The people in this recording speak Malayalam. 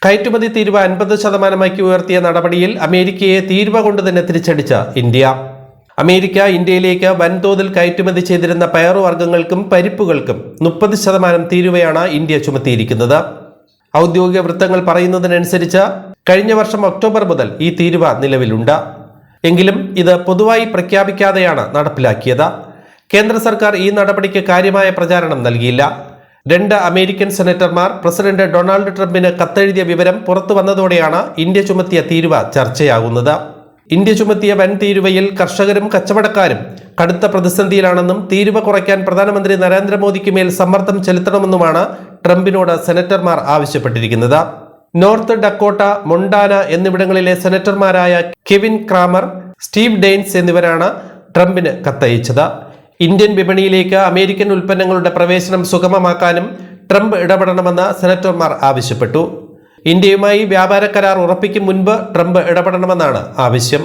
കയറ്റുമതി തീരുവ 50% ഉയർത്തിയ നടപടിയിൽ അമേരിക്കയെ തീരുവ കൊണ്ട് തന്നെ തിരിച്ചടിച്ച ഇന്ത്യ. അമേരിക്ക ഇന്ത്യയിലേക്ക് വൻതോതിൽ കയറ്റുമതി ചെയ്തിരുന്ന പയറുവർഗ്ഗങ്ങൾക്കും പരിപ്പുകൾക്കും 30% തീരുവയാണ് ഇന്ത്യ ചുമത്തിയിരിക്കുന്നത്. ഔദ്യോഗിക വൃത്തങ്ങൾ പറയുന്നതിനനുസരിച്ച് കഴിഞ്ഞ വർഷം ഒക്ടോബർ മുതൽ ഈ തീരുവ നിലവിലുണ്ട്. എങ്കിലും ഇത് പൊതുവായി പ്രഖ്യാപിക്കാതെയാണ് നടപ്പിലാക്കിയത്. കേന്ദ്ര സർക്കാർ ഈ നടപടിക്ക് കാര്യമായ പ്രചാരണം നൽകിയില്ല. 2 അമേരിക്കൻ സെനറ്റർമാർ പ്രസിഡന്റ് ഡൊണാൾഡ് ട്രംപിന് കത്തെഴുതിയ വിവരം പുറത്തു വന്നതോടെയാണ് ഇന്ത്യ ചുമത്തിയ തീരുവ ചർച്ചയാകുന്നത്. ഇന്ത്യ ചുമത്തിയ വൻ തീരുവയിൽ കർഷകരും കച്ചവടക്കാരും കടുത്ത പ്രതിസന്ധിയിലാണെന്നും തീരുവ കുറയ്ക്കാൻ പ്രധാനമന്ത്രി നരേന്ദ്രമോദിക്ക് മേൽ സമ്മർദ്ദം ചെലുത്തണമെന്നുമാണ് ട്രംപിനോട് സെനറ്റർമാർ ആവശ്യപ്പെട്ടിരിക്കുന്നത്. നോർത്ത് ഡക്കോട്ട, മൊണ്ടാന എന്നിവിടങ്ങളിലെ സെനറ്റർമാരായ കെവിൻ ക്രാമർ, സ്റ്റീവ് ഡെയ്ൻസ് എന്നിവരാണ് ട്രംപിന് കത്തയച്ചത്. ഇന്ത്യൻ വിപണിയിലേക്ക് അമേരിക്കൻ ഉൽപ്പന്നങ്ങളുടെ പ്രവേശനം സുഗമമാക്കാനും ട്രംപ് ഇടപെടണമെന്ന് സെനറ്റർമാർ ആവശ്യപ്പെട്ടു. ഇന്ത്യയുമായി വ്യാപാര കരാർ ഉറപ്പിക്കും മുൻപ് ട്രംപ് ഇടപെടണമെന്നാണ് ആവശ്യം.